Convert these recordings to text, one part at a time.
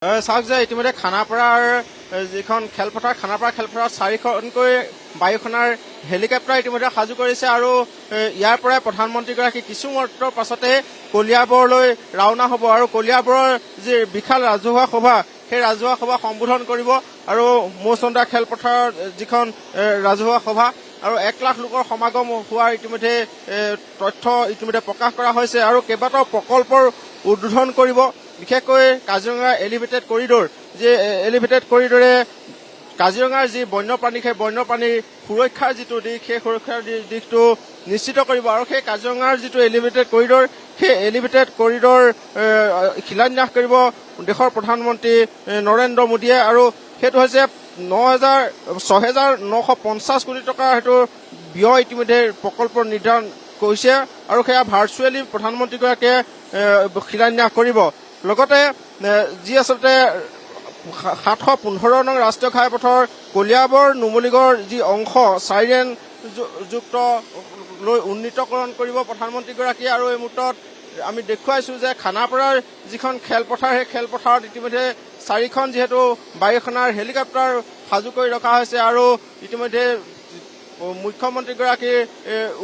চাওক যে ইতিমধ্যে খানাপাৰাৰ যিখন খেলপথাৰ খানাপাৰা খেলপথাৰত 4খনকৈ বায়ুসেনাৰ হেলিকপ্টাৰ ইতিমধ্যে সাজু কৰিছে আৰু ইয়াৰ পৰাই প্ৰধানমন্ত্ৰীগৰাকী কিছু মুহূৰ্তৰ পাছতে কলিয়াবৰলৈ ৰাওনা হ'ব আৰু কলিয়াবৰৰ যি বিশাল ৰাজহুৱা সভা সেই ৰাজহুৱা সভা সম্বোধন কৰিব আৰু মৌচন্দা খেলপথাৰৰ যিখন ৰাজহুৱা সভা আৰু 1 লাখ লোকৰ সমাগম হোৱাৰ ইতিমধ্যে তথ্য ইতিমধ্যে প্ৰকাশ কৰা হৈছে আৰু কেইবাটাও প্ৰকল্পৰ উদ্বোধন কৰিব। বিশেষকৈ কাজিৰঙা এলিভেটেড কৰিডৰ যি এলিভেটেড কৰিডৰে কাজিৰঙাৰ যি বন্যপ্ৰাণী সেই বন্যপ্ৰাণীৰ সুৰক্ষাৰ যিটো দিশ সেই সুৰক্ষাৰ দিশটো নিশ্চিত কৰিব আৰু সেই কাজিৰঙাৰ যিটো এলিভেটেড কৰিডৰ সেই এলিভেটেড কৰিডৰ শিলান্যাস কৰিব দেশৰ প্ৰধানমন্ত্ৰী নৰেন্দ্ৰ মোদীয়ে আৰু সেইটো হৈছে 6,950 কোটি টকাৰ সেইটো ব্যয় ইতিমধ্যে প্ৰকল্পৰ নিৰ্ধাৰণ কৰিছে আৰু সেয়া ভাৰ্চুৱেলি প্ৰধানমন্ত্ৰীগৰাকীয়ে শিলান্যাস কৰিব। লগতে যি আচলতে 715 নং ৰাষ্ট্ৰীয় ঘাইপথৰ কলিয়াবৰ নুমলীগড় যি অংশ 4 লেন যুক্ত লৈ উন্নীতকৰণ কৰিব প্ৰধানমন্ত্ৰীগৰাকীয়ে আৰু এই মুহূৰ্তত আমি দেখুৱাইছো যে খানাপাৰাৰ যিখন খেলপথাৰ সেই খেলপথাৰত ইতিমধ্যে 4খন যিহেতু বায়ুসেনাৰ হেলিকপ্টাৰ সাজু কৰি ৰখা হৈছে আৰু ইতিমধ্যে মুখ্যমন্ত্ৰীগৰাকী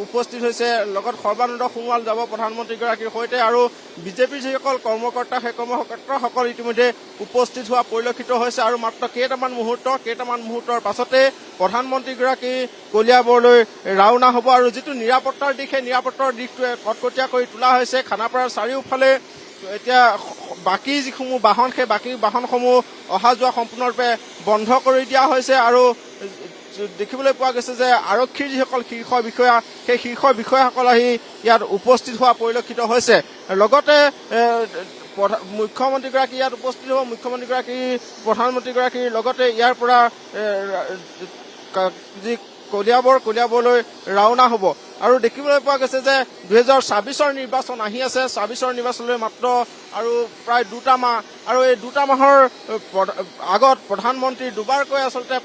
উপস্থিত হৈছে লগত সৰ্বানন্দ সোণোৱাল যাব প্ৰধানমন্ত্ৰীগৰাকীৰ সৈতে আৰু বিজেপিৰ যিসকল কৰ্মকৰ্তা সেই কৰ্মকৰ্তাসকল ইতিমধ্যে উপস্থিত হোৱা পৰিলক্ষিত হৈছে আৰু মাত্ৰ কেইটামান মুহূৰ্তৰ পাছতে প্ৰধানমন্ত্ৰীগৰাকী কলিয়াবৰলৈ ৰাওনা হ'ব আৰু যিটো নিৰাপত্তাৰ দিশ সেই নিৰাপত্তাৰ দিশটোৱে কটকটীয়া কৰি তোলা হৈছে। খানাপাৰাৰ চাৰিওফালে এতিয়া বাকী যিসমূহ বাহন সেই বাকী বাহনসমূহ অহা যোৱা সম্পূৰ্ণৰূপে বন্ধ কৰি দিয়া হৈছে আৰু দেখিবলৈ পোৱা গৈছে যে আৰক্ষীৰ যিসকল শীৰ্ষ বিষয়া সেই শীৰ্ষ বিষয়াসকল আহি ইয়াত উপস্থিত হোৱা পৰিলক্ষিত হৈছে। লগতে মুখ্যমন্ত্ৰীগৰাকী ইয়াত উপস্থিত হ'ব প্ৰধানমন্ত্ৰীগৰাকীৰ লগতে ইয়াৰ পৰা যি কলিয়াবৰলৈ ৰাওনা হ'ব আৰু দেখিবলৈ পোৱা গৈছে যে 2026ৰ নিৰ্বাচন আহি আছে। 26ৰ নিৰ্বাচনলৈ মাত্ৰ আৰু প্ৰায় 2টা মাহ আৰু এই 2টা মাহৰ আগত প্ৰধানমন্ত্ৰী দুবাৰকৈ আচলতে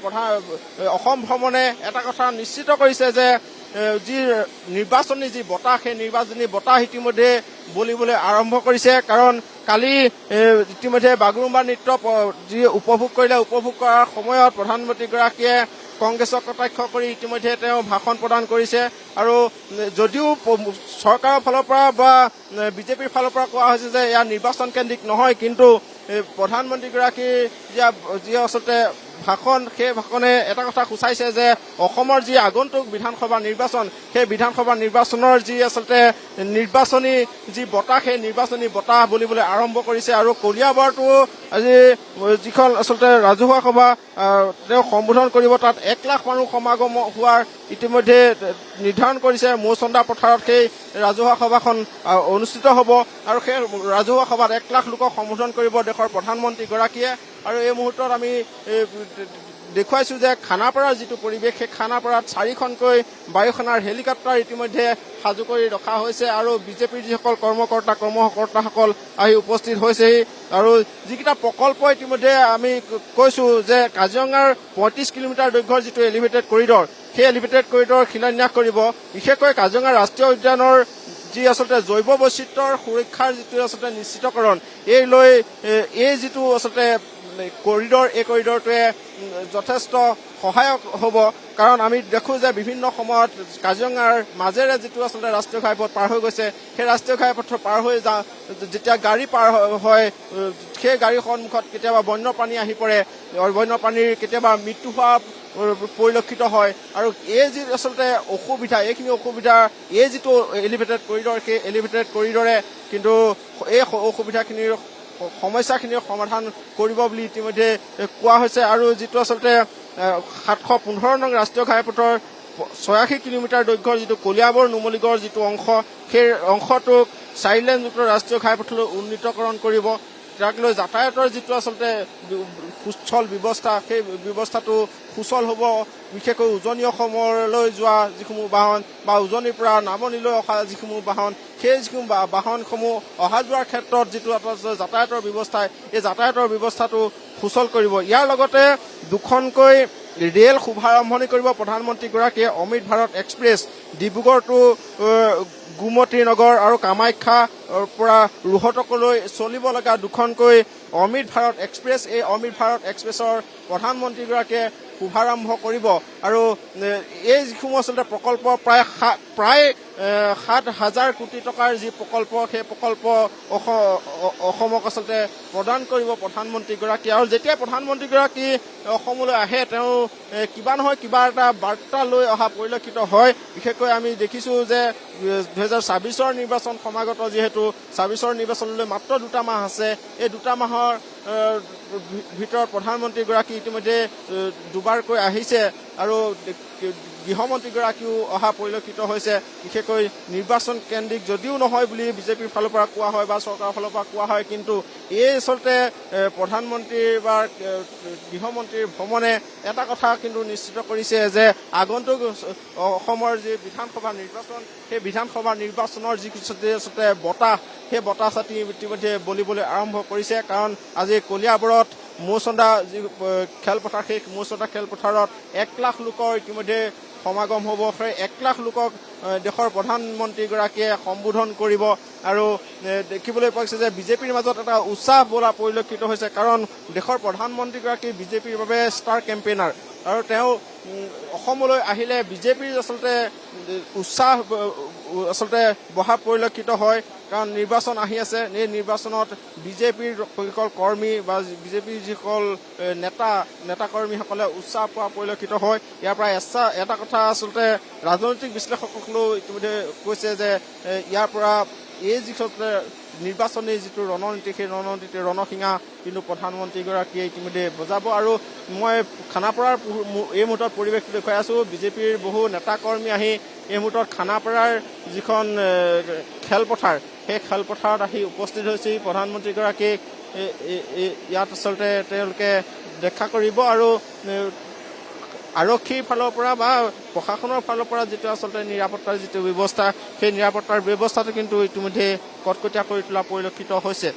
অসম ভ্ৰমণে এটা কথা নিশ্চিত কৰিছে যে যি নিৰ্বাচনী যি বতাহ সেই নিৰ্বাচনী বতাহ ইতিমধ্যে বলিবলৈ আৰম্ভ কৰিছে। কাৰণ কালি ইতিমধ্যে বাগৰুম্বা নৃত্য যি উপভোগ কৰাৰ সময়ত প্ৰধানমন্ত্ৰীগৰাকীয়ে কংগ্ৰেছক কটাক্ষ কৰি ইতিমধ্যে তেওঁ ভাষণ প্ৰদান কৰিছে আৰু যদিও চৰকাৰৰ ফালৰ পৰা বা বিজেপিৰ ফালৰ পৰা কোৱা হৈছে যে এয়া নিৰ্বাচন কেন্দ্ৰিক নহয়, কিন্তু প্ৰধানমন্ত্ৰীগৰাকীৰ যি আচলতে ভাষণ সেই ভাষণে এটা কথা সূচাইছে যে অসমৰ যি আগন্তুক বিধানসভা নিৰ্বাচন সেই বিধানসভা নিৰ্বাচনৰ যি আচলতে নিৰ্বাচনী যি বতাহ সেই নিৰ্বাচনী বতাহ বুলিবলৈ আৰম্ভ কৰিছে আৰু কলিয়াবৰটো আজি যিখন আচলতে ৰাজহুৱা সভা তেওঁ সম্বোধন কৰিব তাত 1 লাখ মানুহ সমাগম হোৱাৰ ইতিমধ্যে নিৰ্ধাৰণ কৰিছে। মৌচন্দা পথাৰত সেই ৰাজহুৱা সভাখন অনুষ্ঠিত হ'ব আৰু সেই ৰাজহুৱা সভাত 1 লাখ লোকক সম্বোধন কৰিব দেশৰ প্ৰধানমন্ত্ৰীগৰাকীয়ে আৰু এই মুহূৰ্তত আমি দেখুৱাইছো যে খানাপাৰাৰ যিটো পৰিৱেশ সেই খানাপাৰাত 4খনকৈ বায়ুসেনাৰ হেলিকপ্টাৰ ইতিমধ্যে সাজু কৰি ৰখা হৈছে আৰু বিজেপিৰ যিসকল কৰ্মকৰ্তাসকল আহি উপস্থিত হৈছেহি আৰু যিকেইটা প্ৰকল্প ইতিমধ্যে আমি কৈছো যে কাজিৰঙাৰ 35 কিলোমিটাৰ দৈৰ্ঘ্যৰ যিটো এলিভেটেড কৰিডৰ সেই এলিভেটেড কৰিডৰ শিলান্যাস কৰিব। বিশেষকৈ কাজিৰঙা ৰাষ্ট্ৰীয় উদ্যানৰ যি আচলতে জৈৱ বৈচিত্ৰ্যৰ সুৰক্ষাৰ যিটো আচলতে নিশ্চিতকৰণ এই যিটো আচলতে কৰিডৰ এই কৰিডৰটোৱে যথেষ্ট সহায়ক হ'ব। কাৰণ আমি দেখো যে বিভিন্ন সময়ত কাজিৰঙাৰ মাজেৰে যিটো আচলতে ৰাষ্ট্ৰীয় ঘাইপথ পাৰ হৈ গৈছে সেই ৰাষ্ট্ৰীয় ঘাইপথ পাৰ হৈ যেতিয়া গাড়ী পাৰ হয় সেই গাড়ীৰ সন্মুখত কেতিয়াবা বন্যপ্ৰাণী আহি পৰে, বন্যপ্ৰাণীৰ কেতিয়াবা মৃত্যু হোৱা পৰিলক্ষিত হয় আৰু এই যি আচলতে অসুবিধা এইখিনি অসুবিধা এই যিটো এলিভেটেড কৰিডৰ সেই এলিভেটেড কৰিডৰে কিন্তু এই অসুবিধাখিনিৰ সমস্যাখিনিৰ সমাধান কৰিব বুলি ইতিমধ্যে কোৱা হৈছে আৰু যিটো আচলতে 715 নং ৰাষ্ট্ৰীয় ঘাইপথৰ 86 কিলোমিটাৰ দৈৰ্ঘ্যৰ যিটো কলিয়াবৰ নুমলীগড় যিটো অংশ সেই অংশটোক 4 লেনযুক্ত ৰাষ্ট্ৰীয় ঘাইপথলৈ উন্নীতকৰণ কৰিব। তাক লৈ যাতায়াতৰ যিটো আচলতে সুচল ব্যৱস্থা সেই ব্যৱস্থাটো সুচল হ'ব। বিশেষকৈ উজনি অসমলৈ যোৱা যিসমূহ বাহন বা উজনিৰ পৰা নামনিলৈ অহা যিসমূহ বাহন সেই যিসমূহ বাহনসমূহ অহা যোৱাৰ ক্ষেত্ৰত যিটো যাতায়াতৰ ব্যৱস্থা এই যাতায়াতৰ ব্যৱস্থাটো সুচল কৰিব। ইয়াৰ লগতে 2খনকৈ ৰেল শুভাৰম্ভণি কৰিব প্ৰধানমন্ত্ৰীগৰাকীয়ে। অমৃত ভাৰত এক্সপ্ৰেছ ডিব্ৰুগড় টু গুমতি নগৰ আৰু কামাখ্যাৰ পৰা ৰোহতকলৈ চলিব লগা দুখনকৈ অমৃত ভাৰত এক্সপ্ৰেছ, এই অমৃত ভাৰত এক্সপ্ৰেছৰ প্ৰধানমন্ত্ৰীগৰাকীয়ে শুভাৰম্ভ কৰিব। আৰু এই যিসমূহ আচলতে প্ৰকল্প প্ৰায় 7,000 কোটি টকাৰ যি প্ৰকল্প, সেই প্ৰকল্প অসমক আচলতে প্ৰদান কৰিব প্ৰধানমন্ত্ৰীগৰাকীয়ে। আৰু যেতিয়া প্ৰধানমন্ত্ৰীগৰাকী অসমলৈ আহে, তেওঁ কিবা নহয় কিবা এটা বাৰ্তা লৈ অহা পৰিলক্ষিত হয়। বিশেষকৈ আমি দেখিছোঁ যে 2026 নিৰ্বাচন সমাগত, যিহেতু 26 নিৰ্বাচনলৈ মাত্ৰ 2টা মাহ আছে, এই 2টা মাহৰ ভিতৰত প্ৰধানমন্ত্ৰীগৰাকী ইতিমধ্যে দুবাৰকৈ আহিছে আৰু গৃহমন্ত্ৰীগৰাকীও অহা পৰিলক্ষিত হৈছে। বিশেষকৈ নিৰ্বাচন কেন্দ্ৰিক যদিও নহয় বুলি বিজেপিৰ ফালৰ পৰা কোৱা হয় বা চৰকাৰৰ ফালৰ পৰা কোৱা হয়, কিন্তু এই আচলতে প্ৰধানমন্ত্ৰীৰ বা গৃহমন্ত্ৰীৰ ভ্ৰমণে এটা কথা কিন্তু নিশ্চিত কৰিছে যে আগন্তুক অসমৰ যি বিধানসভা নিৰ্বাচন, সেই বিধানসভা নিৰ্বাচনৰ যি আচলতে বতাহ, সেই বতাহ ছাতি ইতিমধ্যে বলিবলৈ আৰম্ভ কৰিছে। কাৰণ আজি কলিয়াবৰত মৌচন্দা যি খেলপথাৰ, সেই মৌচন্দা খেলপথাৰত 1 লাখ লোকৰ ইতিমধ্যে সমাগম হ'ব। সেই 1 লাখ লোকক দেশৰ প্ৰধানমন্ত্ৰীগৰাকীয়ে সম্বোধন কৰিব। আৰু দেখিবলৈ পোৱা গৈছে যে বিজেপিৰ মাজত এটা উৎসাহ বোলা পৰিলক্ষিত হৈছে, কাৰণ দেশৰ প্ৰধানমন্ত্ৰীগৰাকী বিজেপিৰ বাবে ষ্টাৰ কেম্পেইনাৰ। আৰু তেওঁ অসমলৈ আহিলে বিজেপিৰ আচলতে উৎসাহ আচলতে বহা পৰিলক্ষিত হয়। কাৰণ নিৰ্বাচন আহি আছে, এই নিৰ্বাচনত বিজেপিৰ যিসকল কৰ্মী বা বিজেপিৰ যিসকল নেতাকৰ্মীসকলে উৎসাহ পোৱা পৰিলক্ষিত হয়। ইয়াৰ পৰা এটা কথা আচলতে ৰাজনৈতিক বিশ্লেষকসকলেও ইতিমধ্যে কৈছে যে ইয়াৰ পৰা এই যিটো নিৰ্বাচনী যিটো ৰণনীতি, সেই ৰণনীতিৰ ৰণসিঙা কিন্তু প্ৰধানমন্ত্ৰীগৰাকীয়ে ইতিমধ্যে বজাব। আৰু মই খানাপাৰাৰ এই মুহূৰ্তত পৰিৱেশটো দেখুৱাই আছোঁ। বিজেপিৰ বহু নেতাকৰ্মী আহি এই মুহূৰ্তত খানাপাৰাৰ যিখন খেলপথাৰ, সেই খেলপথাৰত আহি উপস্থিত হৈছে। প্ৰধানমন্ত্ৰীগৰাকীক ইয়াত আচলতে তেওঁলোকে দেখা কৰিব। আৰু আৰক্ষীৰ ফালৰ পৰা বা প্ৰশাসনৰ ফালৰ পৰা যিটো আচলতে নিৰাপত্তাৰ যিটো ব্যৱস্থা, সেই নিৰাপত্তাৰ ব্যৱস্থাটো কিন্তু ইতিমধ্যে কটকটীয়া কৰি তোলা পৰিলক্ষিত হৈছে।